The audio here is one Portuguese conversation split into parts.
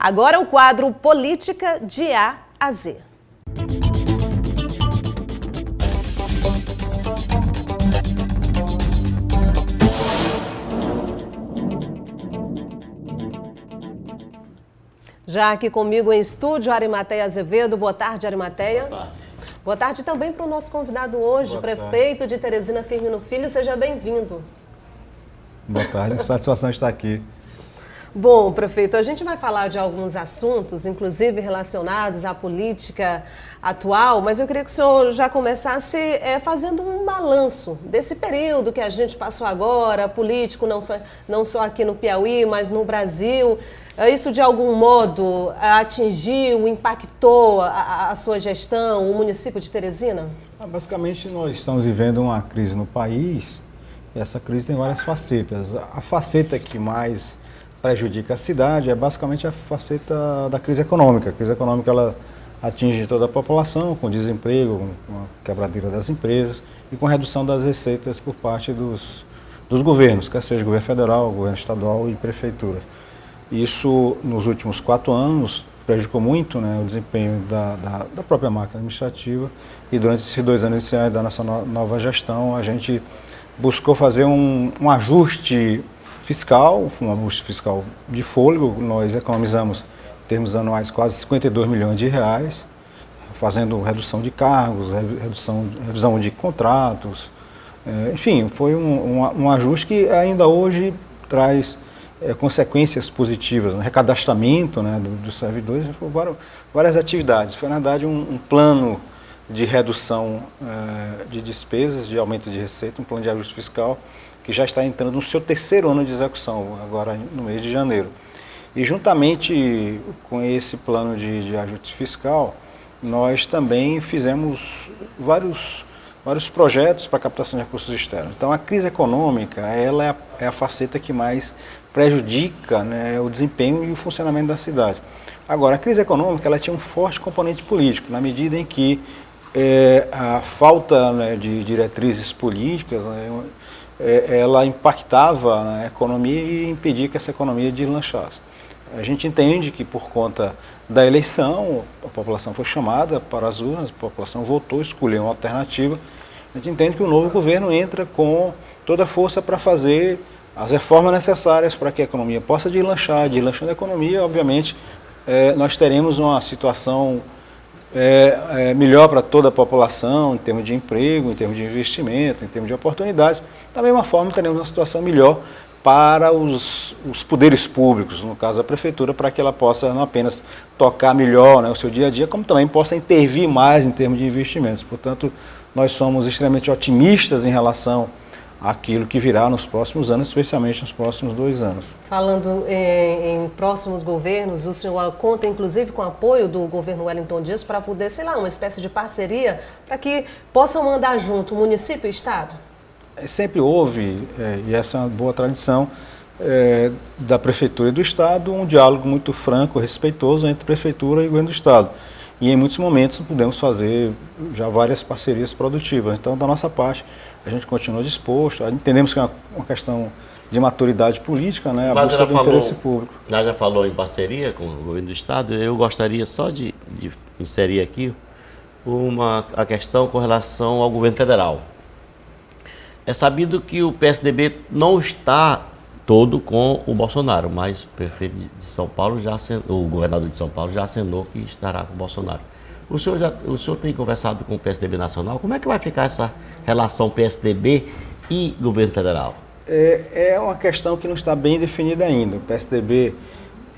Agora o quadro Política de A a Z. Já aqui comigo em estúdio, Arimateia Azevedo. Boa tarde, Arimateia. Boa tarde. Boa tarde também para o nosso convidado hoje, prefeito de Teresina Firmino Filho. Seja bem-vindo. Boa tarde, satisfação estar aqui. Bom, prefeito, a gente vai falar de alguns assuntos, inclusive relacionados à política atual, mas eu queria que o senhor já começasse fazendo um balanço desse período que a gente passou agora, político, não só aqui no Piauí, mas no Brasil. Isso, de algum modo, atingiu, impactou a sua gestão, o município de Teresina? Basicamente, nós estamos vivendo uma crise no país e essa crise tem várias facetas. A faceta que mais prejudica a cidade é basicamente a faceta da crise econômica. A crise econômica ela atinge toda a população, com desemprego, com a quebradeira das empresas e com a redução das receitas por parte dos governos, quer seja governo federal, governo estadual e prefeituras. Isso, nos últimos 4 anos, prejudicou muito, né, o desempenho da própria máquina administrativa, e durante esses 2 anos iniciais da nossa nova gestão, a gente buscou fazer um ajuste fiscal, um ajuste fiscal de fôlego. Nós economizamos, em termos anuais, quase 52 milhões de reais, fazendo redução de cargos, revisão de contratos, enfim, foi um ajuste que ainda hoje traz consequências positivas, né? Recadastramento, né, dos servidores, várias atividades. Foi, na verdade, um plano de redução de despesas, de aumento de receita, um plano de ajuste fiscal que já está entrando no seu 3º ano de execução, agora no mês de janeiro. E juntamente com esse plano de ajuste fiscal, nós também fizemos vários projetos para captação de recursos externos. Então, a crise econômica, ela é a faceta que mais prejudica, né, o desempenho e o funcionamento da cidade. Agora, a crise econômica ela tinha um forte componente político, na medida em que a falta, né, de diretrizes políticas, né, ela impactava na economia e impedia que essa economia deslanchasse. A gente entende que, por conta da eleição, a população foi chamada para as urnas, a população votou, escolheu uma alternativa. A gente entende que o novo governo entra com toda a força para fazer as reformas necessárias para que a economia possa deslanchar. Deslanchando a economia, obviamente, nós teremos uma situação melhor para toda a população, em termos de emprego, em termos de investimento, em termos de oportunidades. Da mesma forma, teremos uma situação melhor para os poderes públicos, no caso a prefeitura, para que ela possa não apenas tocar melhor, né, o seu dia a dia, como também possa intervir mais em termos de investimentos. Portanto, nós somos extremamente otimistas em relação àquilo que virá nos próximos anos, especialmente nos próximos 2 anos. Falando em próximos governos, o senhor conta inclusive com o apoio do governo Wellington Dias para poder, sei lá, uma espécie de parceria para que possam andar junto o município e o estado? Sempre houve, e essa é uma boa tradição, da prefeitura e do estado, um diálogo muito franco, respeitoso entre a prefeitura e o governo do estado. E em muitos momentos podemos fazer já várias parcerias produtivas. Então, da nossa parte, a gente continua disposto, entendemos que é uma questão de maturidade política, né, a busca do interesse público. Já falou em parceria com o governo do estado, eu gostaria só de inserir aqui a questão com relação ao governo federal. É sabido que o PSDB não está todo com o Bolsonaro, mas o prefeito de São Paulo o governador de São Paulo já acenou que estará com o Bolsonaro. O senhor tem conversado com o PSDB nacional? Como é que vai ficar essa relação PSDB e governo federal? É uma questão que não está bem definida ainda. O PSDB,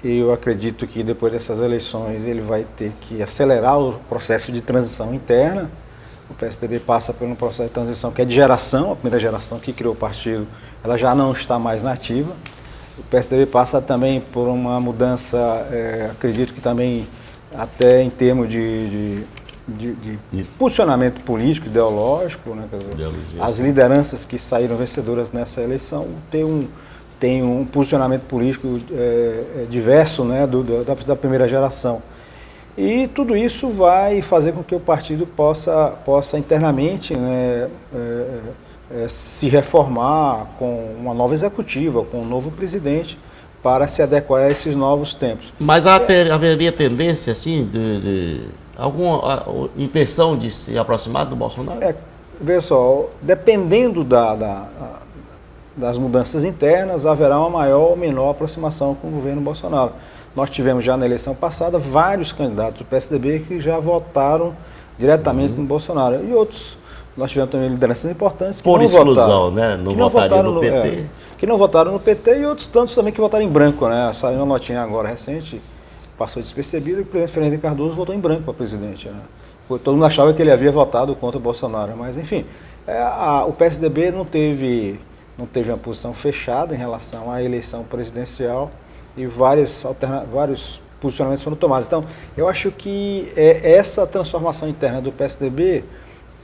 eu acredito que depois dessas eleições ele vai ter que acelerar o processo de transição interna. O PSDB passa por um processo de transição que é de geração, a primeira geração que criou o partido, ela já não está mais nativa. O PSDB passa também por uma mudança, acredito que também até em termos de posicionamento político, ideológico, né? As lideranças que saíram vencedoras nessa eleição têm um posicionamento político diverso, né, da primeira geração. E tudo isso vai fazer com que o partido possa internamente, né, se reformar com uma nova executiva, com um novo presidente, para se adequar a esses novos tempos. Mas haveria tendência, assim, de alguma impressão de se aproximar do Bolsonaro? Veja só, dependendo das mudanças internas, haverá uma maior ou menor aproximação com o governo Bolsonaro. Nós tivemos já na eleição passada vários candidatos do PSDB que já votaram diretamente no Bolsonaro. E outros, nós tivemos também lideranças importantes que por não exclusão, votaram, né? Não votariam no PT. Que não votaram no PT e outros tantos também que votaram em branco, né? Saiu uma notinha agora recente, passou despercebido, e o presidente Fernando Henrique Cardoso votou em branco para presidente, né? Todo mundo achava que ele havia votado contra o Bolsonaro, mas enfim, o PSDB não teve uma posição fechada em relação à eleição presidencial e vários posicionamentos foram tomados. Então, eu acho que é essa transformação interna do PSDB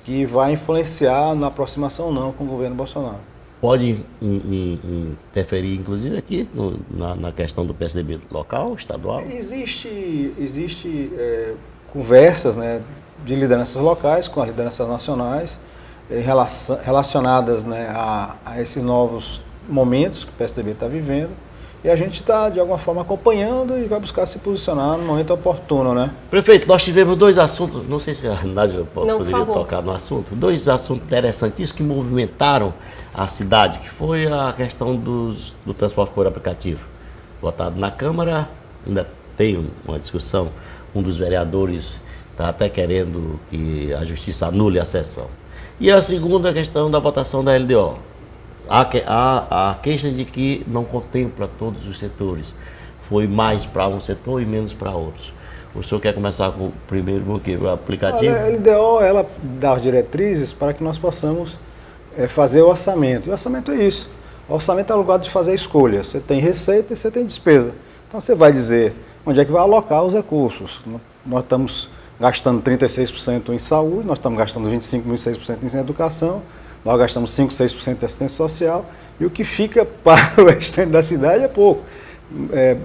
que vai influenciar na aproximação ou não com o governo Bolsonaro. Pode interferir, inclusive, aqui na questão do PSDB local, estadual? Existe conversas, né, de lideranças locais com as lideranças nacionais relacionadas, né, a esses novos momentos que o PSDB está vivendo. E a gente está, de alguma forma, acompanhando e vai buscar se posicionar no momento oportuno, né? Prefeito, nós tivemos dois assuntos, não sei se a Nádia poderia por tocar no assunto, dois assuntos interessantíssimos que movimentaram a cidade, que foi a questão do transporte por aplicativo. Votado na Câmara, ainda tem uma discussão, um dos vereadores está até querendo que a Justiça anule a sessão. E a segunda questão da votação da LDO. A queixa de que não contempla todos os setores. Foi mais para um setor e menos para outros. O senhor quer começar com o primeiro o aplicativo? Olha, a LDO, ela dá as diretrizes para que nós possamos fazer o orçamento. E o orçamento é isso. O orçamento é o lugar de fazer escolha. Você tem receita e você tem despesa. Então você vai dizer onde é que vai alocar os recursos. Nós estamos gastando 36% em saúde, nós estamos gastando 26% em educação, nós gastamos 5%, 6% de assistência social, e o que fica para o restante da cidade é pouco.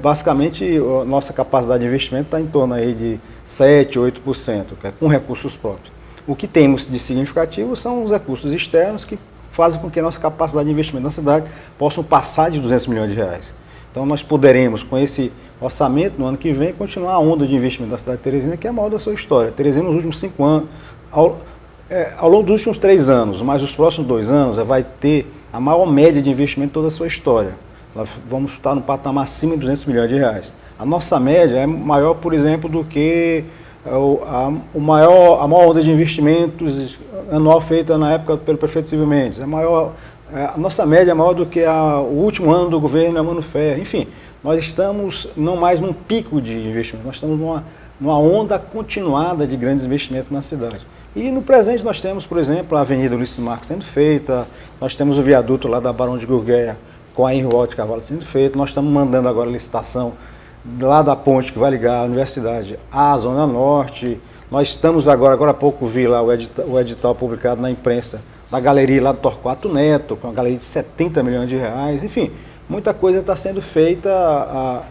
Basicamente, a nossa capacidade de investimento está em torno aí de 7%, 8%, com recursos próprios. O que temos de significativo são os recursos externos que fazem com que a nossa capacidade de investimento na cidade possa passar de 200 milhões de reais. Então, nós poderemos, com esse orçamento, no ano que vem, continuar a onda de investimento da cidade de Teresina, que é a maior da sua história. Teresina, nos últimos 5 anos, ao longo dos últimos 3 anos, mas os próximos 2 anos, vai ter a maior média de investimento de toda a sua história. Nós vamos estar no patamar acima de 200 milhões de reais. A nossa média é maior, por exemplo, do que a maior onda de investimentos anual feita na época pelo prefeito Silvio Mendes. A nossa média é maior do que o último ano do governo Mano Ferro. Enfim, nós estamos não mais num pico de investimento, nós estamos numa onda continuada de grandes investimentos na cidade. E no presente nós temos, por exemplo, a Avenida Ulisses Marques sendo feita, nós temos o viaduto lá da Barão de Gurgueia com a Enrual de Carvalho sendo feito, nós estamos mandando agora a licitação lá da ponte que vai ligar a universidade à Zona Norte, nós estamos agora há pouco vi lá o edital publicado na imprensa da galeria lá do Torquato Neto, com uma galeria de 70 milhões de reais, enfim, muita coisa está sendo feita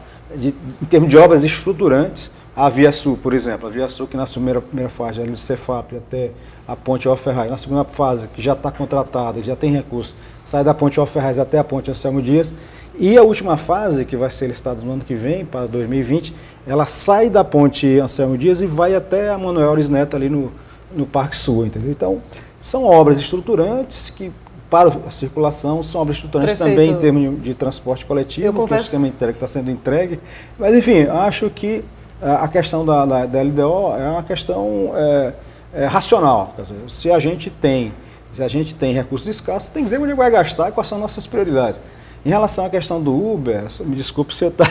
em termos de obras estruturantes. A Via Sul, por exemplo, a Via Sul que na primeira fase, ali do Cefap até a Ponte Alferraz, na segunda fase, que já está contratada, que já tem recurso, sai da Ponte Alferraz até a Ponte Anselmo Dias, e a última fase, que vai ser licitada no ano que vem, para 2020, ela sai da Ponte Anselmo Dias e vai até a Manuel Aures Neto ali no Parque Sul, entendeu? Então, são obras estruturantes que, para a circulação, são obras estruturantes também em termos de transporte coletivo, que o sistema inteiro está sendo entregue, mas enfim, acho que a questão da LDO é uma questão racional. Quer dizer, se a gente tem recursos escassos, tem que dizer onde vai gastar e quais são nossas prioridades. Em relação à questão do Uber, me desculpe se eu estou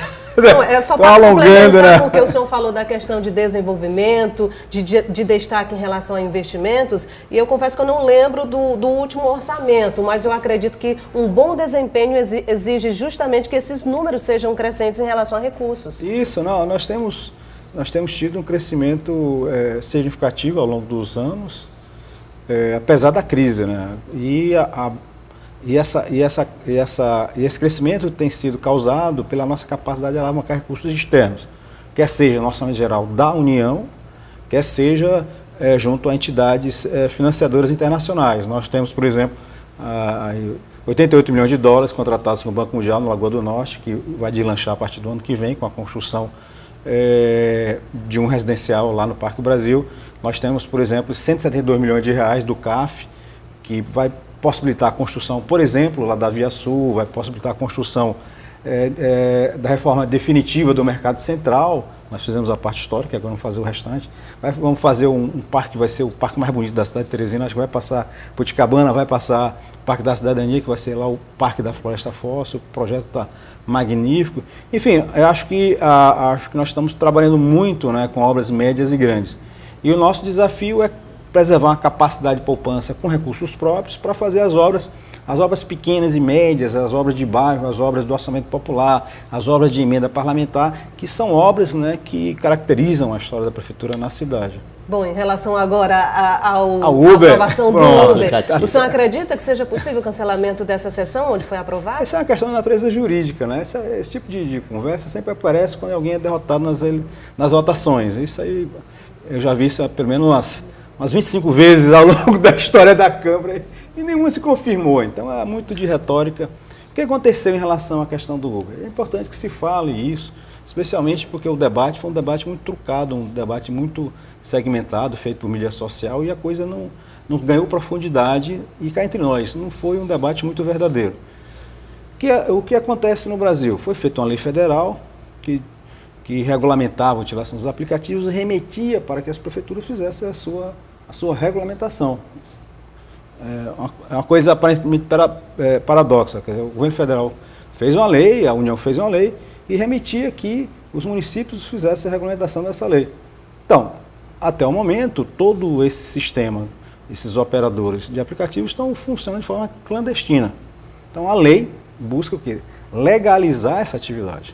alongando, né? Porque o senhor falou da questão de desenvolvimento, de destaque em relação a investimentos, e eu confesso que eu não lembro do último orçamento, mas eu acredito que um bom desempenho exige justamente que esses números sejam crescentes em relação a recursos. Isso, nós temos tido um crescimento significativo ao longo dos anos, apesar da crise, né? E esse crescimento tem sido causado pela nossa capacidade de alavancar recursos externos, quer seja no orçamento geral da União, quer seja junto a entidades financiadoras internacionais. Nós temos, por exemplo, 88 milhões de dólares contratados com o Banco Mundial no Lagoa do Norte, que vai deslanchar a partir do ano que vem com a construção de um residencial lá no Parque Brasil. Nós temos, por exemplo, 172 milhões de reais do CAF, que vai possibilitar a construção, por exemplo, lá da Via Sul, vai possibilitar a construção da reforma definitiva do Mercado Central. Nós fizemos a parte histórica, agora vamos fazer o restante. Vamos fazer um parque que vai ser o parque mais bonito da cidade de Teresina, acho que vai passar Puticabana, vai passar o Parque da Cidadania, que vai ser lá o Parque da Floresta Fóssil, o projeto está magnífico. Enfim, eu acho que nós estamos trabalhando muito, né, com obras médias e grandes. E o nosso desafio é preservar uma capacidade de poupança com recursos próprios para fazer as obras pequenas e médias, as obras de bairro, as obras do orçamento popular, as obras de emenda parlamentar, que são obras, né, que caracterizam a história da prefeitura na cidade. Bom, em relação agora à Uber. aprovação do Uber, o senhor acredita que seja possível o cancelamento dessa sessão onde foi aprovado? Essa é uma questão de natureza jurídica, né? Esse tipo de conversa sempre aparece quando alguém é derrotado nas votações. Isso aí, eu já vi isso pelo menos umas 25 vezes ao longo da história da Câmara e nenhuma se confirmou. Então é muito de retórica. O que aconteceu em relação à questão do Uber? É importante que se fale isso, especialmente porque o debate foi um debate muito trucado, um debate muito segmentado, feito por mídia social, e a coisa não ganhou profundidade, e cá entre nós, não foi um debate muito verdadeiro. O que acontece no Brasil? Foi feita uma lei federal que regulamentava a utilização dos aplicativos e remetia para que as prefeituras fizessem a sua regulamentação. É uma coisa aparentemente paradoxa. Quer dizer, o governo federal fez uma lei, a União fez uma lei e remetia que os municípios fizessem a regulamentação dessa lei. Então, até o momento, todo esse sistema, esses operadores de aplicativos estão funcionando de forma clandestina. Então, a lei busca o quê? Legalizar essa atividade.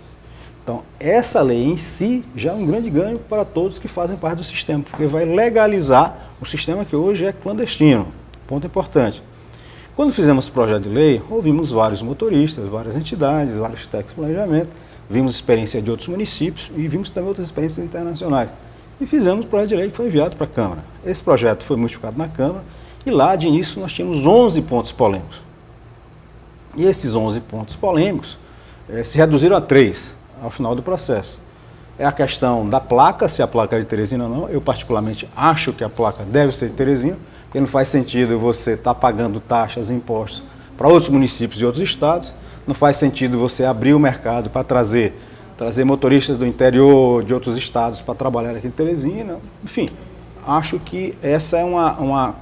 Então, essa lei em si já é um grande ganho para todos que fazem parte do sistema, porque vai legalizar o sistema que hoje é clandestino. Ponto importante. Quando fizemos o projeto de lei, ouvimos vários motoristas, várias entidades, vários técnicos de planejamento, vimos experiência de outros municípios e vimos também outras experiências internacionais. E fizemos o projeto de lei que foi enviado para a Câmara. Esse projeto foi modificado na Câmara e lá, de início, nós tínhamos 11 pontos polêmicos. E esses 11 pontos polêmicos se reduziram a 3 ao final do processo. É a questão da placa, se a placa é de Teresina ou não. Eu, particularmente, acho que a placa deve ser de Teresina, porque não faz sentido você estar pagando taxas e impostos para outros municípios e outros estados. Não faz sentido você abrir o mercado para trazer motoristas do interior de outros estados para trabalhar aqui em Teresina. Enfim, acho que essa é uma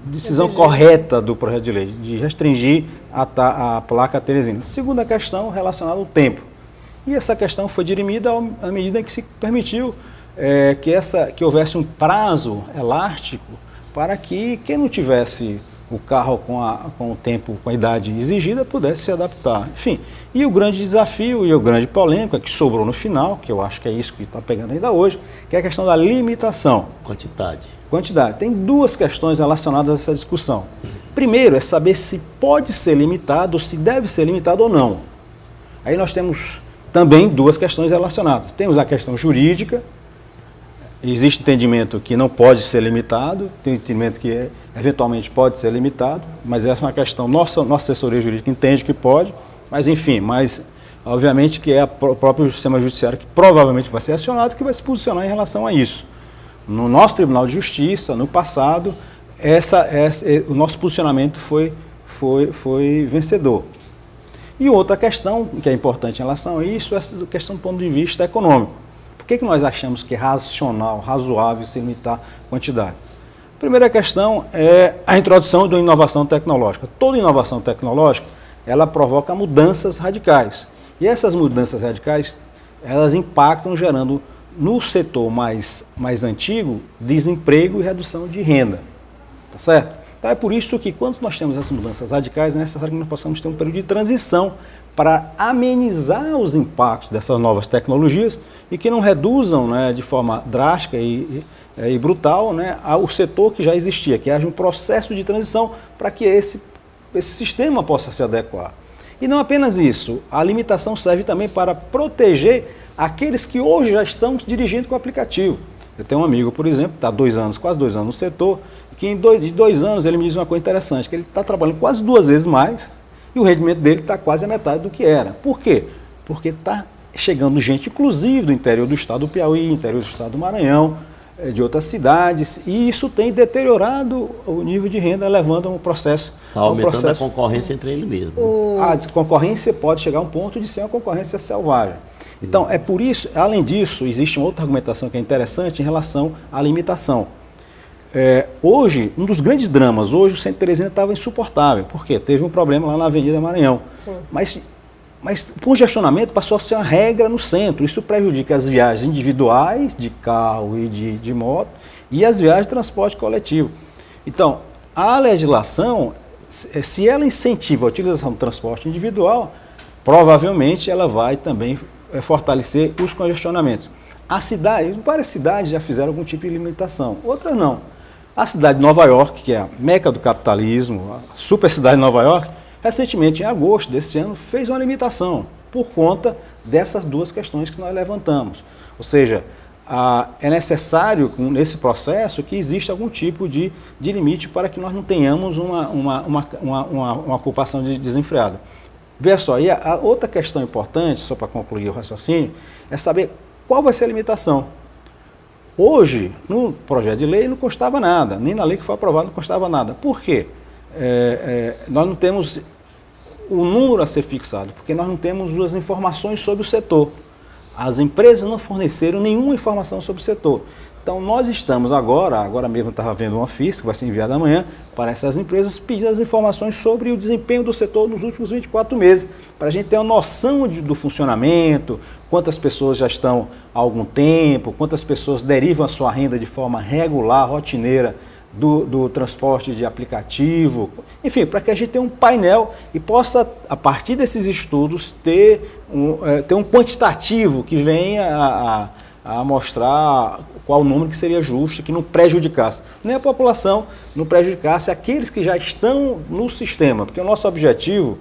decisão correta do projeto de lei, de restringir a placa Teresina. Segunda questão relacionada ao tempo. E essa questão foi dirimida à medida em que se permitiu que houvesse um prazo elástico para que quem não tivesse o carro com o tempo, com a idade exigida, pudesse se adaptar. Enfim, e o grande desafio e a grande polêmica que sobrou no final, que eu acho que é isso que está pegando ainda hoje, que é a questão da limitação. Quantidade. Tem duas questões relacionadas a essa discussão. Primeiro é saber se pode ser limitado, se deve ser limitado ou não. Aí nós temos também duas questões relacionadas. Temos a questão jurídica. Existe entendimento que não pode ser limitado, tem entendimento que eventualmente pode ser limitado, mas essa é uma questão, nossa assessoria jurídica entende que pode, mas enfim, obviamente que é o próprio sistema judiciário que provavelmente vai ser acionado, que vai se posicionar em relação a isso. No nosso Tribunal de Justiça, no passado, o nosso posicionamento foi vencedor. E outra questão que é importante em relação a isso é a questão do ponto de vista econômico. Por que nós achamos que é racional, razoável se limitar a quantidade? A primeira questão é a introdução de uma inovação tecnológica. Toda inovação tecnológica, ela provoca mudanças radicais. E essas mudanças radicais, elas impactam gerando no setor mais antigo desemprego e redução de renda. Tá certo? Então é por isso que quando nós temos essas mudanças radicais, é necessário que nós possamos ter um período de transição para amenizar os impactos dessas novas tecnologias e que não reduzam, né, de forma drástica e brutal, né, o setor que já existia, que haja um processo de transição para que esse sistema possa se adequar. E não apenas isso, a limitação serve também para proteger aqueles que hoje já estão dirigindo com o aplicativo. Eu tenho um amigo, por exemplo, que está quase 2 anos no setor, que em 2 anos ele me diz uma coisa interessante, que ele está trabalhando quase 2 vezes mais e o rendimento dele está quase a metade do que era. Por quê? Porque está chegando gente, inclusive do interior do estado do Piauí, interior do estado do Maranhão, de outras cidades, e isso tem deteriorado o nível de renda, levando a um processo... Está aumentando a concorrência entre ele mesmo. A concorrência pode chegar a um ponto de ser uma concorrência selvagem. Então, é por isso, além disso, existe uma outra argumentação que é interessante em relação à limitação. Hoje, um dos grandes dramas, hoje o centro de Teresina estava insuportável. Por quê? Teve um problema lá na Avenida Maranhão. Sim. Mas congestionamento passou a ser uma regra no centro. Isso prejudica as viagens individuais, de carro e de moto, e as viagens de transporte coletivo. Então, a legislação, se ela incentiva a utilização do transporte individual, provavelmente ela vai também fortalecer os congestionamentos. Várias cidades já fizeram algum tipo de limitação, outras não. A cidade de Nova York, que é a meca do capitalismo, a super cidade de Nova York, recentemente, em agosto desse ano, fez uma limitação por conta dessas duas questões que nós levantamos. Ou seja, é necessário, nesse processo, que exista algum tipo de limite para que nós não tenhamos uma ocupação desenfreada. Veja só, e a outra questão importante, só para concluir o raciocínio, é saber qual vai ser a limitação. Hoje, no projeto de lei, não constava nada, nem na lei que foi aprovada não constava nada. Por quê? Nós não temos o número a ser fixado, porque nós não temos as informações sobre o setor. As empresas não forneceram nenhuma informação sobre o setor. Então, nós estamos agora mesmo estava vendo uma FIS, que vai ser enviada amanhã, para essas empresas pedindo as informações sobre o desempenho do setor nos últimos 24 meses, para a gente ter uma noção do funcionamento, quantas pessoas já estão há algum tempo, quantas pessoas derivam a sua renda de forma regular, rotineira, do transporte de aplicativo, enfim, para que a gente tenha um painel e possa, a partir desses estudos, ter um quantitativo que venha a mostrar qual o número que seria justo, que não prejudicasse nem a população, não prejudicasse aqueles que já estão no sistema, porque o nosso objetivo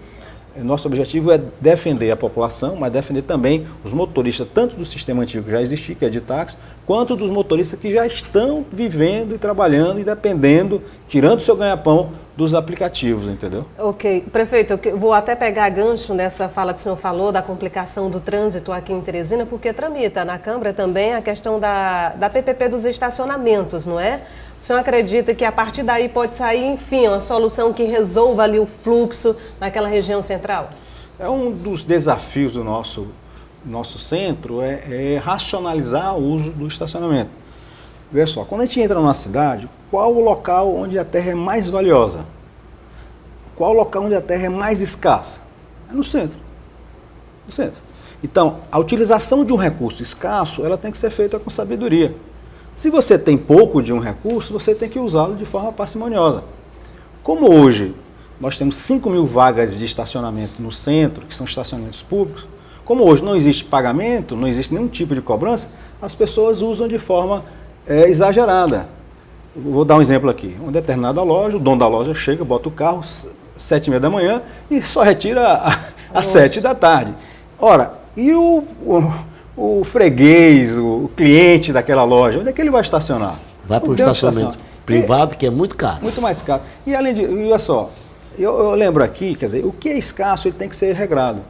é defender a população, mas defender também os motoristas, tanto do sistema antigo que já existia, que é de táxi, quanto dos motoristas que já estão vivendo e trabalhando e dependendo, tirando o seu ganha-pão dos aplicativos, entendeu? Ok. Prefeito, eu vou até pegar gancho nessa fala que o senhor falou da complicação do trânsito aqui em Teresina, porque tramita na Câmara também a questão da PPP dos estacionamentos, não é? O senhor acredita que a partir daí pode sair, enfim, uma solução que resolva ali o fluxo naquela região central? É um dos desafios do nosso centro, é racionalizar o uso do estacionamento. Veja só, quando a gente entra numa cidade, qual o local onde a terra é mais valiosa? Qual o local onde a terra é mais escassa? É no centro. No centro. Então, a utilização de um recurso escasso, ela tem que ser feita com sabedoria. Se você tem pouco de um recurso, você tem que usá-lo de forma parcimoniosa. Como hoje nós temos 5.000 vagas de estacionamento no centro, que são estacionamentos públicos, como hoje não existe pagamento, não existe nenhum tipo de cobrança, as pessoas usam de forma exagerada. Vou dar um exemplo aqui. Uma determinada loja, o dono da loja chega, bota o carro às 7h30 da manhã e só retira às 7 da tarde. Ora, e o freguês, o cliente daquela loja, onde é que ele vai estacionar? Vai para o estacionamento privado, que é muito caro. Muito mais caro. E além de, olha só, eu lembro aqui, quer dizer, o que é escasso ele tem que ser regrado.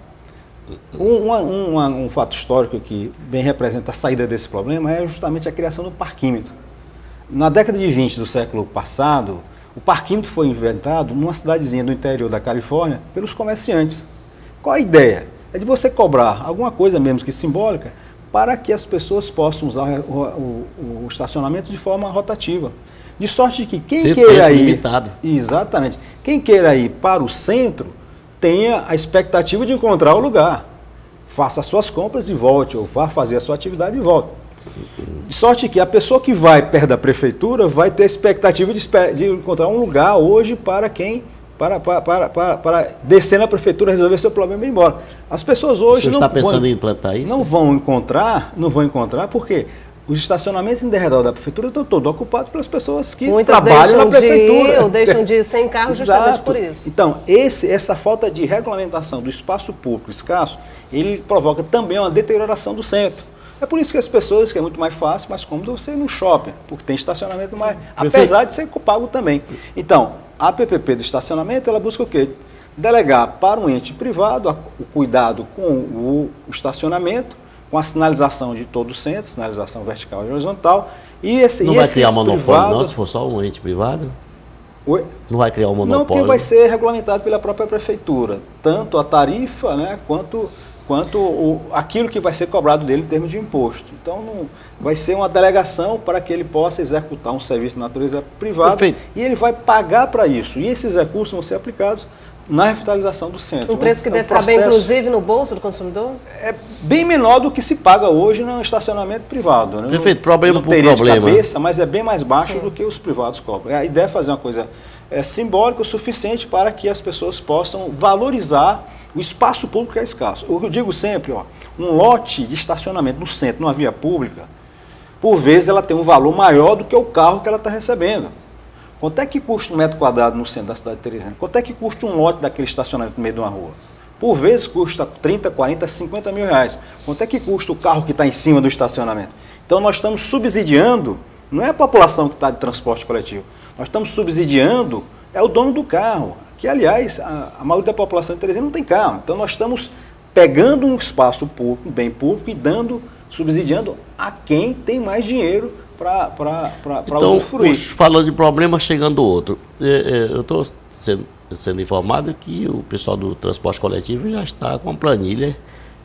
Um fato histórico que bem representa a saída desse problema é justamente a criação do parquímetro. Na década de 20 do século passado, o parquímetro foi inventado numa cidadezinha do interior da Califórnia pelos comerciantes. Qual a ideia? É de você cobrar alguma coisa, mesmo que simbólica, para que as pessoas possam usar o estacionamento de forma rotativa. De sorte que quem queira ir... Limitado. Exatamente. Quem queira ir para o centro tenha a expectativa de encontrar o lugar. Faça as suas compras e volte, ou vá fazer a sua atividade e volte. De sorte que a pessoa que vai perto da prefeitura vai ter a expectativa de encontrar um lugar hoje para quem... Para descer na prefeitura, resolver seu problema e ir embora. As pessoas hoje não está pensando em implantar isso? Não vão encontrar, porque os estacionamentos em derredor da prefeitura estão todos ocupados pelas pessoas que trabalham na prefeitura. Ou deixam de ir sem carro justamente por isso. Então, essa falta de regulamentação do espaço público escasso, ele provoca também uma deterioração do centro. É por isso que as pessoas, que é muito mais fácil, mais cômodo você ir no shopping, porque tem estacionamento mais, apesar de ser pago também. Então, a PPP do estacionamento, ela busca o quê? Delegar para um ente privado o cuidado com o estacionamento, com a sinalização de todo o centro, sinalização vertical e horizontal. E esse, não vai criar monopólio privado, não, se for só um ente privado? Oi? Não vai criar um monopólio? Não, porque vai ser regulamentado pela própria prefeitura, tanto a tarifa, né, quanto aquilo que vai ser cobrado dele em termos de imposto. Então, vai ser uma delegação para que ele possa executar um serviço de natureza privada. Perfeito. E ele vai pagar para isso. E esses recursos vão ser aplicados na revitalização do centro. Um preço que deve ficar bem, inclusive, no bolso do consumidor? É bem menor do que se paga hoje no estacionamento privado. Né? Prefeito, problema por problema. problema. De cabeça, mas é bem mais baixo do que os privados cobram. A ideia é fazer uma coisa simbólica o suficiente para que as pessoas possam valorizar o espaço público que é escasso. Eu digo sempre, um lote de estacionamento no centro, numa via pública, por vezes ela tem um valor maior do que o carro que ela está recebendo. Quanto é que custa um metro quadrado no centro da cidade de Teresina? Quanto é que custa um lote daquele estacionamento no meio de uma rua? Por vezes custa 30, 40, 50 mil reais. Quanto é que custa o carro que está em cima do estacionamento? Então nós estamos subsidiando, não é a população que está de transporte coletivo, nós estamos subsidiando o dono do carro, que aliás a maioria da população de Teresina não tem carro. Então nós estamos pegando um espaço público, um bem público e subsidiando a quem tem mais dinheiro para usufruir. Falando de problema, chegando outro. Eu estou sendo informado que o pessoal do transporte coletivo já está com a planilha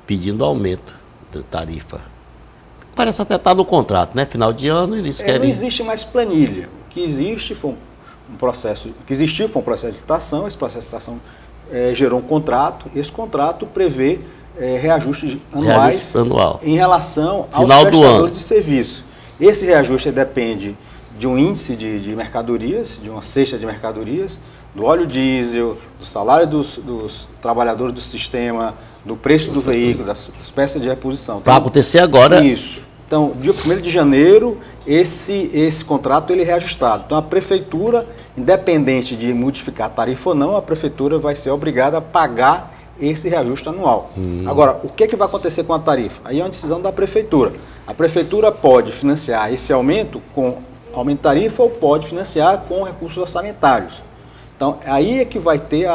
pedindo aumento da tarifa. Parece até estar no contrato, né? Final de ano eles querem... Não existe mais planilha. O que existe foi um processo de licitação. Esse processo de licitação gerou um contrato. Esse contrato prevê reajustes anuais em relação aos prestadores de serviço. Esse reajuste depende de um índice de mercadorias, de uma cesta de mercadorias, do óleo diesel, do salário dos trabalhadores do sistema, do preço do veículo, das peças de reposição. Para acontecer agora... Isso. Então, dia 1º de janeiro, esse contrato ele é reajustado. Então, a prefeitura, independente de modificar a tarifa ou não, a prefeitura vai ser obrigada a pagar esse reajuste anual. Agora, o que vai acontecer com a tarifa? Aí é uma decisão da prefeitura. A prefeitura pode financiar esse aumento com aumento de tarifa ou pode financiar com recursos orçamentários. Então, aí é que vai ter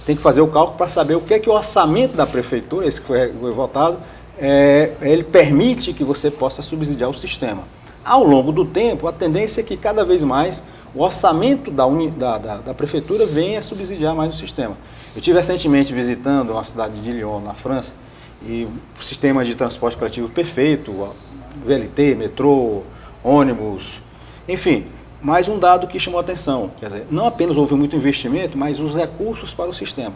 tem que fazer o cálculo para saber o que é que o orçamento da prefeitura, esse que foi votado, ele permite que você possa subsidiar o sistema. Ao longo do tempo, a tendência é que cada vez mais o orçamento da prefeitura venha subsidiar mais o sistema. Eu estive recentemente visitando uma cidade de Lyon, na França, e o sistema de transporte coletivo perfeito, VLT, metrô, ônibus, enfim, mais um dado que chamou a atenção. Quer dizer, não apenas houve muito investimento, mas os recursos para o sistema.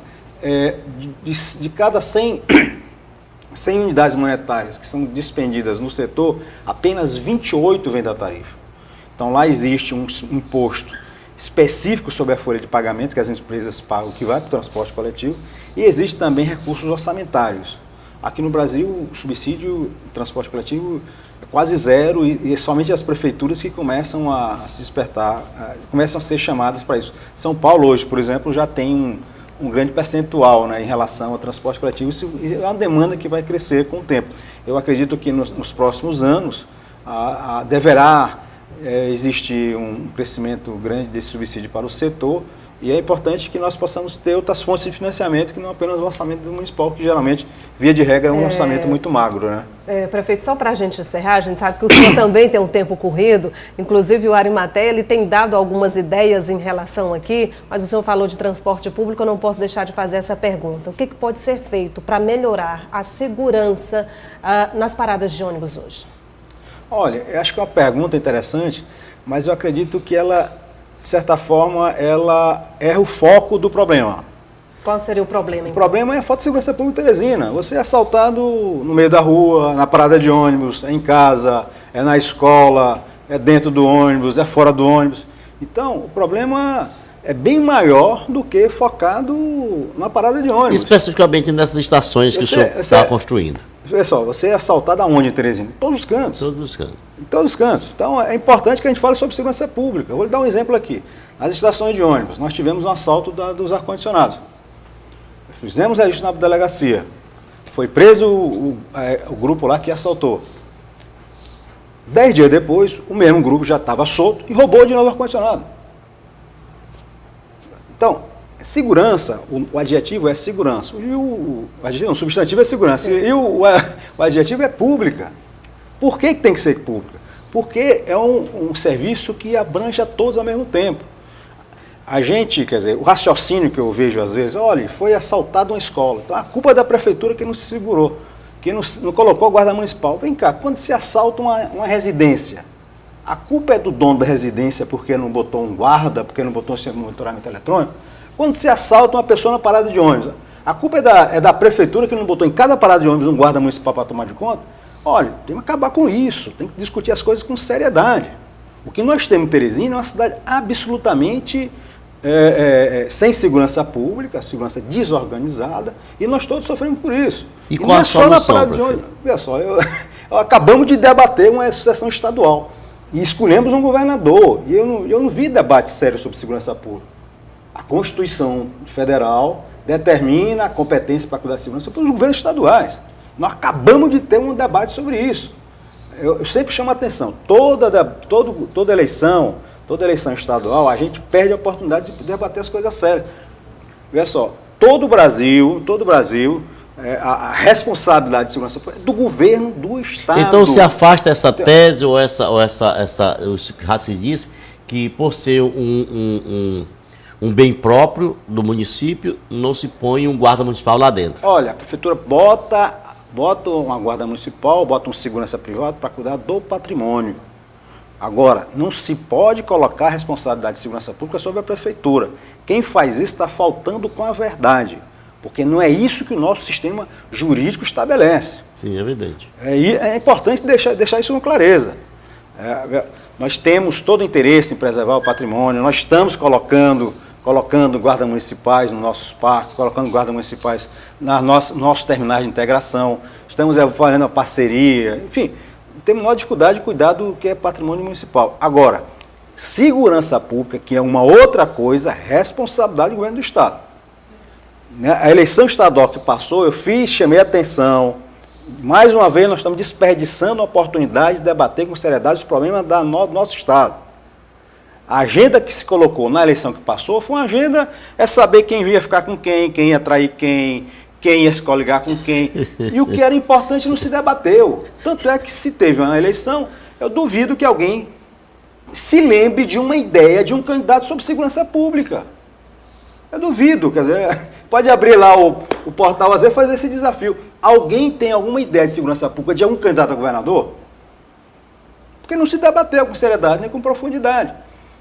De cada 100 unidades monetárias que são despendidas no setor, apenas 28 vêm da tarifa. Então lá existe um imposto específico sobre a folha de pagamento que as empresas pagam, que vai para o transporte coletivo, e existe também recursos orçamentários. Aqui no Brasil, o subsídio do transporte coletivo é quase zero e somente as prefeituras que começam a se despertar, começam a ser chamadas para isso. São Paulo hoje, por exemplo, já tem um grande percentual, né, em relação ao transporte coletivo. Isso é uma demanda que vai crescer com o tempo. Eu acredito que nos próximos anos deverá existir um crescimento grande desse subsídio para o setor. E é importante que nós possamos ter outras fontes de financiamento que não apenas o orçamento municipal, que geralmente, via de regra, é um orçamento muito magro, né? Prefeito, só para a gente encerrar, a gente sabe que o senhor também tem um tempo corrido, inclusive o Arimatea, ele tem dado algumas ideias em relação aqui, mas o senhor falou de transporte público, eu não posso deixar de fazer essa pergunta. O que pode ser feito para melhorar a segurança nas paradas de ônibus hoje? Olha, eu acho que é uma pergunta interessante, mas eu acredito que ela, de certa forma, ela erra o foco do problema. Qual seria o problema? Então? O problema é a falta de segurança pública em Teresina. Você é assaltado no meio da rua, na parada de ônibus, é em casa, é na escola, é dentro do ônibus, é fora do ônibus. Então, o problema é bem maior do que focado na parada de ônibus. Especificamente nessas estações que o senhor está construindo. Pessoal, você é assaltado aonde, Teresina? Em todos os cantos. Todos os cantos. Em todos os cantos. Então, é importante que a gente fale sobre segurança pública. Eu vou lhe dar um exemplo aqui. Nas estações de ônibus, nós tivemos um assalto dos ar-condicionados. Fizemos registro na delegacia. foi preso o grupo lá que assaltou. 10 dias depois, o mesmo grupo já estava solto e roubou de novo o ar-condicionado. Então, segurança, o adjetivo é segurança. E o adjetivo, o substantivo é segurança. E o adjetivo é pública. Por que tem que ser pública? Porque é um serviço que abrange a todos ao mesmo tempo. A gente, quer dizer, o raciocínio que eu vejo às vezes, olha, foi assaltada uma escola. Então, a culpa é da prefeitura que não se segurou, que não colocou a guarda municipal. Vem cá, quando se assalta uma residência, a culpa é do dono da residência porque não botou um guarda, porque não botou um monitoramento eletrônico? Quando se assalta uma pessoa na parada de ônibus, a culpa é da prefeitura que não botou em cada parada de ônibus um guarda municipal para tomar de conta? Olha, tem que acabar com isso, tem que discutir as coisas com seriedade. O que nós temos em Teresina é uma cidade absolutamente sem segurança pública, segurança desorganizada, e nós todos sofremos por isso. E qual a solução, não é só na parada de ônibus. Veja só, acabamos de debater uma sucessão estadual e escolhemos um governador, e eu não vi debate sério sobre segurança pública. A Constituição Federal determina a competência para cuidar da segurança para os governos estaduais. Nós acabamos de ter um debate sobre isso. Eu sempre chamo a atenção, toda eleição estadual, a gente perde a oportunidade de debater as coisas sérias. Veja só, todo o Brasil, a responsabilidade de segurança pública é do governo do Estado. Então se afasta essa tese ou essa o Raci disse que por ser um bem próprio do município, não se põe um guarda municipal lá dentro. Olha, a prefeitura bota uma guarda municipal, bota um segurança privado para cuidar do patrimônio. Agora, não se pode colocar a responsabilidade de segurança pública sobre a prefeitura. Quem faz isso está faltando com a verdade, porque não é isso que o nosso sistema jurídico estabelece. Sim, é verdade. É importante deixar isso com clareza. Nós temos todo o interesse em preservar o patrimônio, nós estamos colocando guardas municipais nos nossos parques, colocando guardas municipais nos nossos terminais de integração, estamos fazendo uma parceria, enfim, temos maior dificuldade de cuidar do que é patrimônio municipal. Agora, segurança pública, que é uma outra coisa, responsabilidade do governo do Estado. A eleição estadual que passou, chamei a atenção, mais uma vez nós estamos desperdiçando a oportunidade de debater com seriedade os problemas do nosso Estado. A agenda que se colocou na eleição que passou foi uma agenda, saber quem ia ficar com quem ia trair quem ia se coligar com quem. E o que era importante não se debateu. Tanto é que se teve uma eleição, eu duvido que alguém se lembre de uma ideia de um candidato sobre segurança pública. Eu duvido, quer dizer, pode abrir lá o portal AZ e fazer esse desafio. Alguém tem alguma ideia de segurança pública de algum candidato a governador? Porque não se debateu com seriedade nem com profundidade.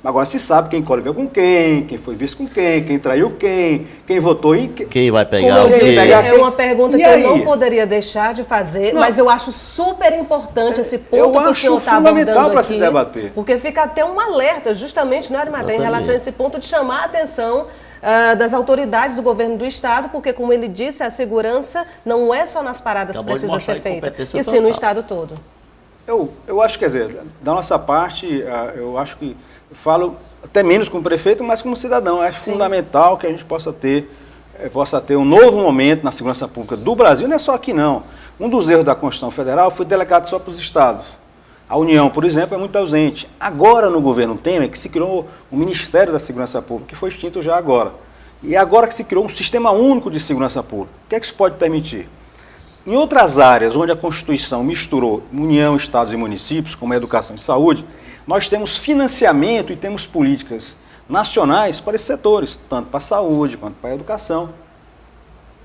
Agora se sabe quem coligou com quem foi visto com quem traiu quem votou em quem. Quem vai pegar o quê? É uma pergunta que eu não poderia deixar de fazer, mas eu acho super importante esse ponto que o senhor está abordando aqui. Se debater. Porque fica até um alerta, justamente, não é, Arimatea, em relação a esse ponto de chamar a atenção das autoridades do governo do Estado, porque, como ele disse, a segurança não é só nas paradas que precisa ser feita, e sim no Estado todo. Eu acho, quer dizer, da nossa parte, eu acho que eu falo até menos como prefeito, mas como cidadão. É fundamental que a gente possa ter um novo momento na segurança pública do Brasil, não é só aqui não. Um dos erros da Constituição Federal foi delegado só para os estados. A União, por exemplo, é muito ausente. Agora, no governo Temer, que se criou o Ministério da Segurança Pública, que foi extinto já agora. E é agora que se criou um sistema único de segurança pública. O que é que isso pode permitir? Em outras áreas onde a Constituição misturou União, Estados e municípios, como a educação e saúde, nós temos financiamento e temos políticas nacionais para esses setores, tanto para a saúde quanto para a educação.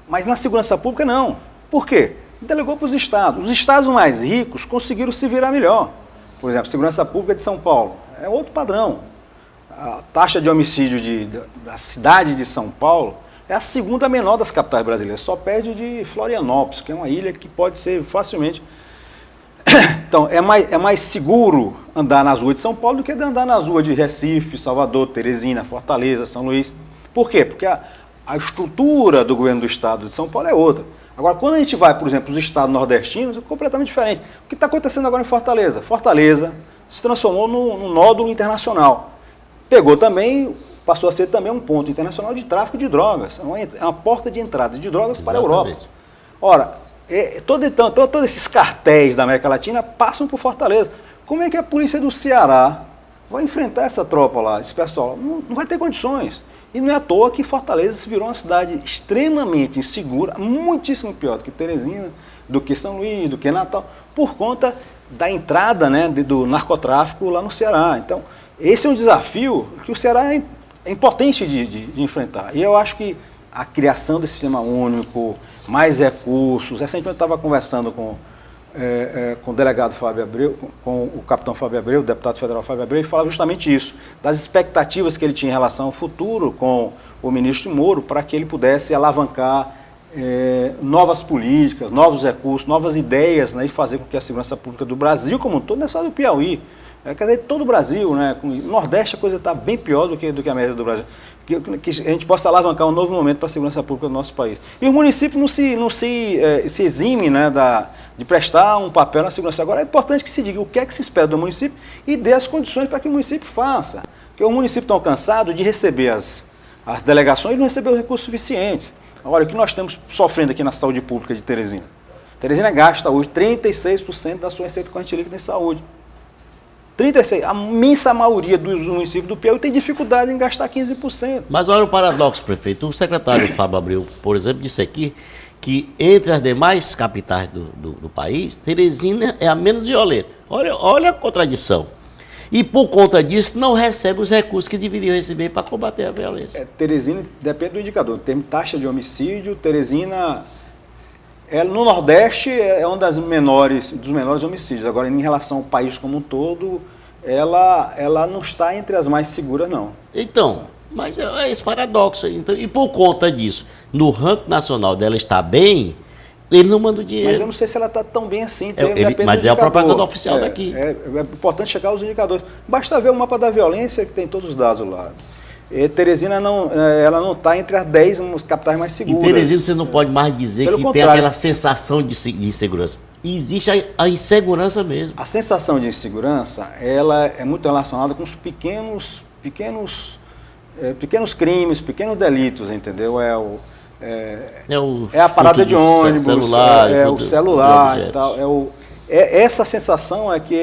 Mas na segurança pública não. Por quê? Delegou para os estados. Os estados mais ricos conseguiram se virar melhor. Por exemplo, a segurança pública de São Paulo é outro padrão. A taxa de homicídio da cidade de São Paulo é a segunda menor das capitais brasileiras, só perde de Florianópolis, que é uma ilha que pode ser facilmente... Então, é mais seguro andar nas ruas de São Paulo do que andar nas ruas de Recife, Salvador, Teresina, Fortaleza, São Luís. Por quê? Porque a estrutura do governo do Estado de São Paulo é outra. Agora, quando a gente vai, por exemplo, os estados nordestinos, é completamente diferente. O que está acontecendo agora em Fortaleza? Fortaleza se transformou num nódulo internacional. Passou a ser também um ponto internacional de tráfico de drogas. É uma porta de entrada de drogas para a Europa. Ora, todos esses cartéis da América Latina passam por Fortaleza. Como é que a polícia do Ceará vai enfrentar essa tropa lá, esse pessoal? Não vai ter condições. E não é à toa que Fortaleza se virou uma cidade extremamente insegura, muitíssimo pior do que Teresina, do que São Luís, do que Natal, por conta da entrada, né, do narcotráfico lá no Ceará. Então, esse é um desafio que o Ceará é impotente de enfrentar. E eu acho que a criação desse sistema único, mais recursos, recentemente eu estava conversando com o delegado Fábio Abreu, com o capitão Fábio Abreu, o deputado federal Fábio Abreu, e falava justamente isso, das expectativas que ele tinha em relação ao futuro com o ministro Moro, para que ele pudesse alavancar novas políticas, novos recursos, novas ideias, né, e fazer com que a segurança pública do Brasil como um todo, não é só do Piauí, quer dizer, todo o Brasil, né, com o Nordeste a coisa está bem pior do que a média do Brasil, que a gente possa alavancar um novo momento para a segurança pública do nosso país. E o município não se exime, né, de prestar um papel na segurança. Agora é importante que se diga o que é que se espera do município e dê as condições para que o município faça. Porque o município está cansado de receber as delegações e não receber os recursos suficientes. Agora, o que nós estamos sofrendo aqui na saúde pública de Teresina? Teresina gasta hoje 36% da sua receita corrente líquida em saúde. 36%. A imensa maioria dos municípios do Piauí tem dificuldade em gastar 15%. Mas olha o paradoxo, prefeito. O secretário Fábio Abreu, por exemplo, disse aqui que entre as demais capitais do país, Teresina é a menos violenta. Olha a contradição. E por conta disso não recebe os recursos que deveriam receber para combater a violência. Teresina depende do indicador. Tem taxa de homicídio, Teresina no Nordeste é um dos menores homicídios. Agora, em relação ao país como um todo, ela não está entre as mais seguras, não. Então, mas é esse paradoxo aí. Então, e por conta disso, no ranking nacional dela está bem, ele não manda o dinheiro. Mas eu não sei se ela está tão bem assim. Mas é a propaganda oficial daqui. É importante checar os indicadores. Basta ver o mapa da violência, que tem todos os dados lá. Teresina ela não está entre as 10 capitais mais seguras. Em Teresina você não pode mais dizer Pelo que contrário. tem aquela sensação de insegurança. Existe a insegurança mesmo. A sensação de insegurança, ela é muito relacionada com os pequenos crimes, pequenos delitos, entendeu? É a parada de ônibus, o celular e tal. Essa sensação é que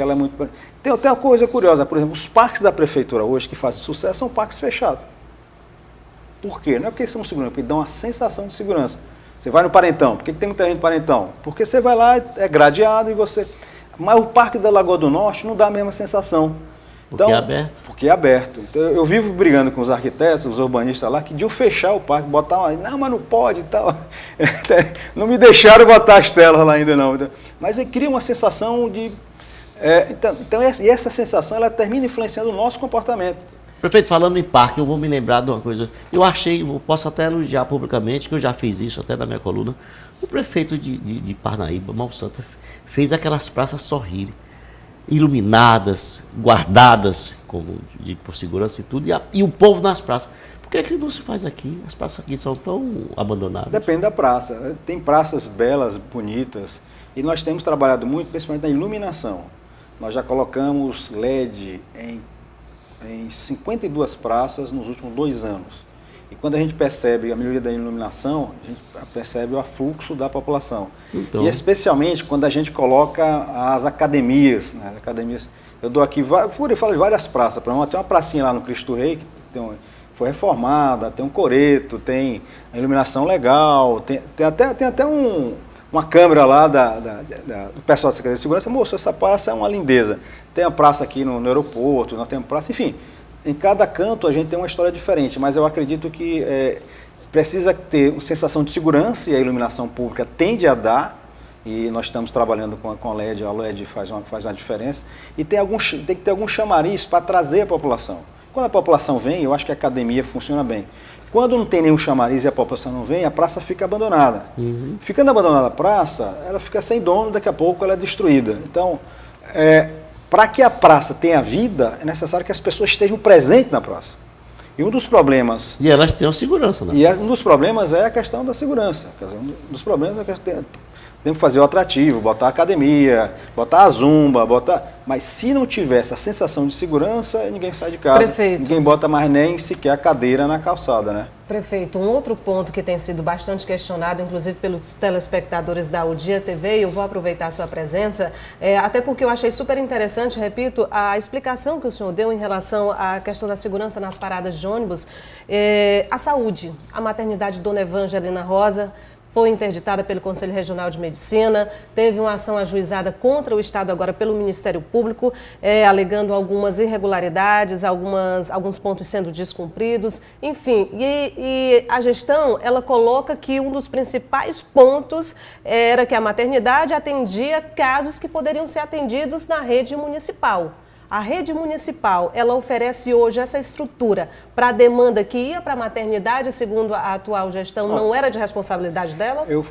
ela é muito... Tem até uma coisa curiosa, por exemplo, os parques da prefeitura hoje que fazem sucesso são parques fechados. Por quê? Não é porque são seguros, é porque dão uma sensação de segurança. Você vai no Parentão, por que tem muita gente no Parentão? Porque você vai lá, é gradeado e você... Mas o Parque da Lagoa do Norte não dá a mesma sensação. Porque é aberto. Porque é aberto. Então, eu vivo brigando com os arquitetos, os urbanistas lá, que deviam fechar o parque, botar uma... Não, mas não pode e tal. Não me deixaram botar as telas lá ainda não. Mas cria uma sensação de... essa sensação ela termina influenciando o nosso comportamento. Prefeito, falando em parque, eu vou me lembrar de uma coisa. Eu posso até elogiar publicamente, que eu já fiz isso até na minha coluna. O prefeito de Parnaíba, Mal Santa, fez aquelas praças sorrirem, iluminadas, guardadas por segurança e tudo, e o povo nas praças. Por que não se faz aqui? As praças aqui são tão abandonadas. Depende da praça. Tem praças belas, bonitas, e nós temos trabalhado muito, principalmente na iluminação. Nós já colocamos LED em 52 praças nos últimos 2 anos. E quando a gente percebe a melhoria da iluminação, a gente percebe o afluxo da população. Então, e especialmente quando a gente coloca as academias. Né? Eu dou aqui, eu falo de várias praças. Tem uma pracinha lá no Cristo Rei, que foi reformada, tem um coreto, tem a iluminação legal, tem até uma câmera lá do pessoal da Secretaria de Segurança. Moço, essa praça é uma lindeza. Tem a praça aqui no aeroporto, nós temos praça, enfim. Em cada canto a gente tem uma história diferente, mas eu acredito que precisa ter uma sensação de segurança e a iluminação pública tende a dar, e nós estamos trabalhando com a LED faz uma diferença, e tem que ter algum chamariz para trazer a população. Quando a população vem, eu acho que a academia funciona bem. Quando não tem nenhum chamariz e a população não vem, a praça fica abandonada. Uhum. Ficando abandonada a praça, ela fica sem dono, daqui a pouco ela é destruída. Então, para que a praça tenha vida, é necessário que as pessoas estejam presentes na praça. E um dos problemas... E elas tenham segurança, né? E um dos problemas é a questão da segurança. Quer dizer, um dos problemas é Temos que fazer o atrativo, botar a academia, botar a zumba, mas se não tiver essa sensação de segurança, ninguém sai de casa. Prefeito. Ninguém bota mais nem sequer a cadeira na calçada, né? Prefeito, um outro ponto que tem sido bastante questionado, inclusive pelos telespectadores da O Dia TV, e eu vou aproveitar a sua presença, até porque eu achei super interessante, repito, a explicação que o senhor deu em relação à questão da segurança nas paradas de ônibus, a saúde, a maternidade Dona Evangelina Rosa, foi interditada pelo Conselho Regional de Medicina, teve uma ação ajuizada contra o Estado agora pelo Ministério Público, alegando algumas irregularidades, alguns pontos sendo descumpridos, enfim. E a gestão, ela coloca que um dos principais pontos era que a maternidade atendia casos que poderiam ser atendidos na rede municipal. A rede municipal, ela oferece hoje essa estrutura para a demanda que ia para a maternidade, segundo a atual gestão, não era de responsabilidade dela? Eu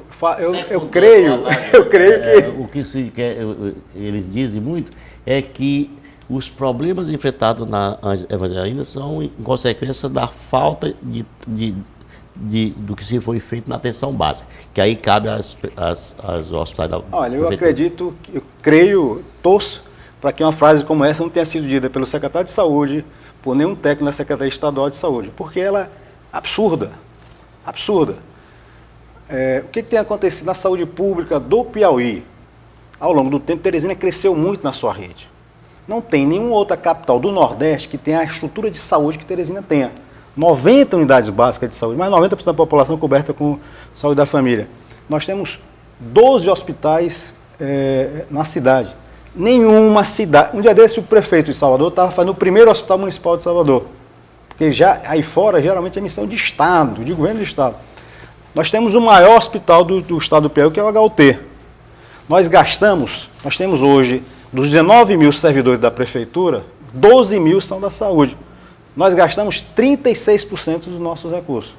creio que... O que eles dizem muito é que os problemas enfrentados na Evangelina são em consequência da falta do que se foi feito na atenção básica, que aí cabe aos hospitais da Olha, eu acredito, eu creio, torço, para que uma frase como essa não tenha sido dita pelo secretário de Saúde, por nenhum técnico da Secretaria Estadual de Saúde, porque ela é absurda, absurda. O que tem acontecido na saúde pública do Piauí? Ao longo do tempo, Teresina cresceu muito na sua rede. Não tem nenhuma outra capital do Nordeste que tenha a estrutura de saúde que Teresina tenha. 90 unidades básicas de saúde, mais 90% da população coberta com saúde da família. Nós temos 12 hospitais na cidade. Nenhuma cidade. Um dia desse, o prefeito de Salvador estava fazendo o primeiro hospital municipal de Salvador. Porque já aí fora, geralmente, é missão de Estado, de governo do Estado. Nós temos o maior hospital do Estado do Piauí, que é o HUT. Nós temos hoje, dos 19 mil servidores da prefeitura, 12 mil são da saúde. Nós gastamos 36% dos nossos recursos.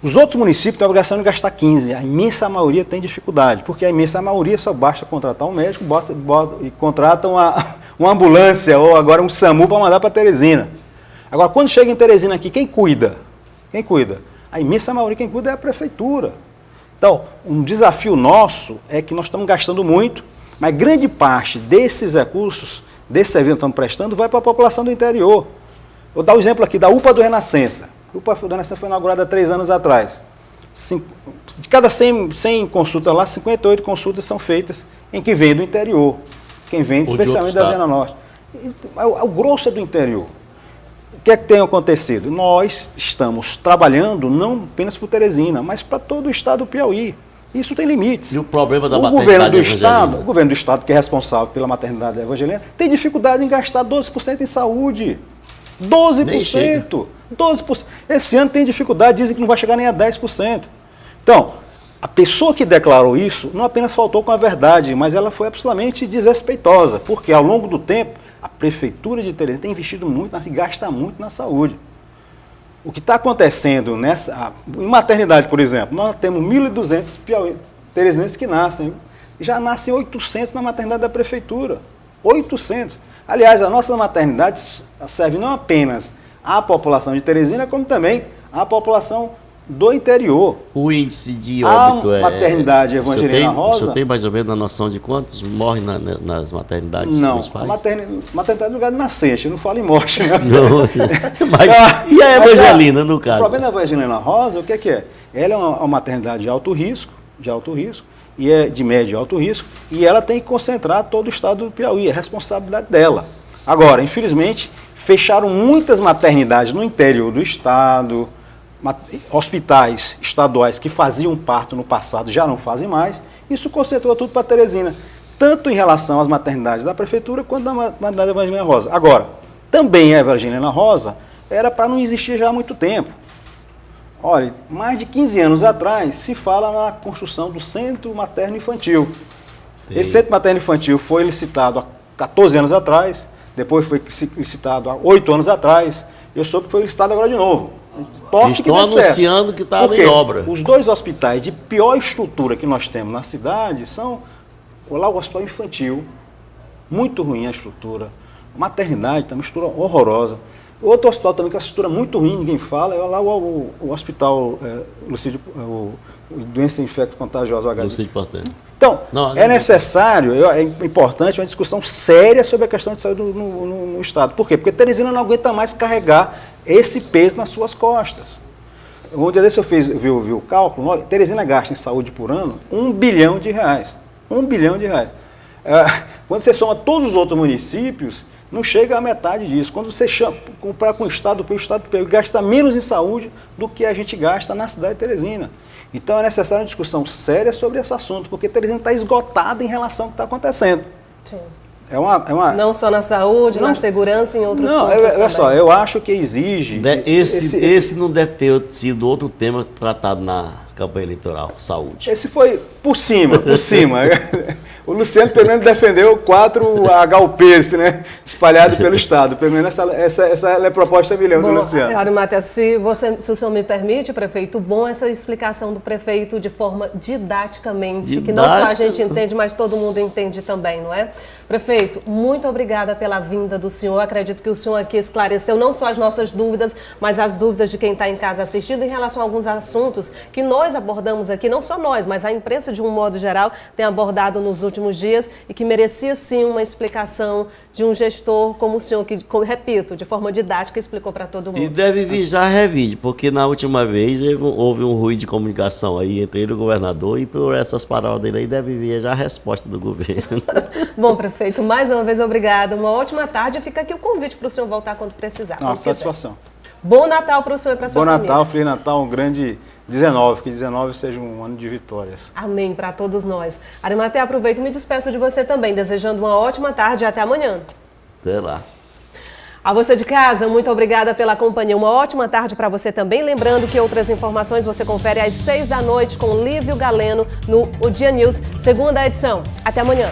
Os outros municípios têm a obrigação de gastar 15%. A imensa maioria tem dificuldade, porque a imensa maioria só basta contratar um médico e contratam uma ambulância ou agora um SAMU para mandar para Teresina. Agora, quando chega em Teresina aqui, quem cuida? Quem cuida? A imensa maioria quem cuida é a prefeitura. Então, um desafio nosso é que nós estamos gastando muito, mas grande parte desses recursos, desse serviço que estamos prestando, vai para a população do interior. Vou dar o exemplo aqui da UPA do Renascença. A UPA do Renascença foi inaugurada há 3 anos atrás. De cada 100 consultas lá, 58 consultas são feitas em que vem do interior. Quem vem especialmente da Zona Norte. O grosso é do interior. O que é que tem acontecido? Nós estamos trabalhando não apenas por Teresina, mas para todo o estado do Piauí. Isso tem limites. E o problema da o maternidade o governo do estado, que é responsável pela maternidade evangelina, tem dificuldade em gastar 12% em saúde. 12%. 12%. Esse ano tem dificuldade, dizem que não vai chegar nem a 10%. Então, a pessoa que declarou isso não apenas faltou com a verdade, mas ela foi absolutamente desrespeitosa, porque ao longo do tempo, a prefeitura de Teresina tem investido muito, gasta muito na saúde. O que está acontecendo em maternidade, por exemplo, nós temos 1.200 teresinenses que nascem, já nascem 800 na maternidade da prefeitura. 800. Aliás, a nossa maternidade serve não apenas à população de Teresina, como também à população do interior. O índice de óbito a maternidade Evangelina Rosa... O senhor tem mais ou menos a noção de quantos morrem nas maternidades municipais? Não, maternidade é lugar de nascente, eu não falo em morte. Né? Não, e a Evangelina, no caso? O problema da Evangelina Rosa, o que é? Ela é uma maternidade de alto risco, e é de médio e alto risco, e ela tem que concentrar todo o estado do Piauí, é responsabilidade dela. Agora, infelizmente, fecharam muitas maternidades no interior do estado, hospitais estaduais que faziam parto no passado já não fazem mais, isso concentrou tudo para Teresina, tanto em relação às maternidades da prefeitura quanto da maternidade Evangelina Rosa. Agora, também a Evangelina Rosa era para não existir já há muito tempo. Olha, mais de 15 anos atrás se fala na construção do Centro Materno Infantil. Sim. Esse Centro Materno Infantil foi licitado há 14 anos atrás, depois foi licitado há 8 anos atrás, eu soube que foi licitado agora de novo. Estão anunciando que está em obra. Os 2 hospitais de pior estrutura que nós temos na cidade são lá o Hospital Infantil, muito ruim a estrutura, maternidade, está uma estrutura horrorosa. Outro hospital também, que é uma estrutura muito ruim, ninguém fala, é lá o hospital Lucídio, doença infecto-contagiosa, o HIV. Lucídio Portento. Então, é necessário, é importante uma discussão séria sobre a questão de saúde no Estado. Por quê? Porque Teresina não aguenta mais carregar esse peso nas suas costas. Um dia desse eu vi o cálculo, Teresina gasta em saúde por ano R$1 bilhão. R$1 bilhão. Quando você soma todos os outros municípios, não chega a metade disso. Quando você comprar com o Estado gasta menos em saúde do que a gente gasta na cidade de Teresina. Então é necessária uma discussão séria sobre esse assunto, porque Teresina está esgotada em relação ao que está acontecendo. Sim. Não só na saúde, na segurança, em outros pontos também. Olha só, eu acho que exige... Esse não deve ter sido outro tema tratado na campanha eleitoral, saúde. Esse foi por cima. O Luciano, pelo menos, defendeu 4 HUPs, né, espalhados pelo Estado. Pelo menos essa é a proposta milhão do Luciano. Arimatea, se o senhor me permite, prefeito, bom essa explicação do prefeito de forma didaticamente, que não só a gente entende, mas todo mundo entende também, não é? Prefeito, muito obrigada pela vinda do senhor. Acredito que o senhor aqui esclareceu não só as nossas dúvidas, mas as dúvidas de quem está em casa assistindo em relação a alguns assuntos que nós abordamos aqui, não só nós, mas a imprensa de um modo geral tem abordado nos últimos dias e que merecia sim uma explicação de um gestor como o senhor, que, repito, de forma didática explicou para todo mundo. E deve vir já revide, porque na última vez houve um ruído de comunicação aí entre ele e o governador, e por essas palavras dele aí deve vir já a resposta do governo. Bom, prefeito, mais uma vez obrigada, uma ótima tarde, fica aqui o convite para o senhor voltar quando precisar. Uma satisfação. Bom Natal para o senhor e para a sua família. Bom Natal, Feliz Natal, um grande 19, que 19 seja um ano de vitórias. Amém para todos nós. Arimatea, aproveito e me despeço de você também, desejando uma ótima tarde e até amanhã. Até lá. A você de casa, muito obrigada pela companhia. Uma ótima tarde para você também. Lembrando que outras informações você confere às 6 da noite com Lívio Galeno no O Dia News, segunda edição. Até amanhã.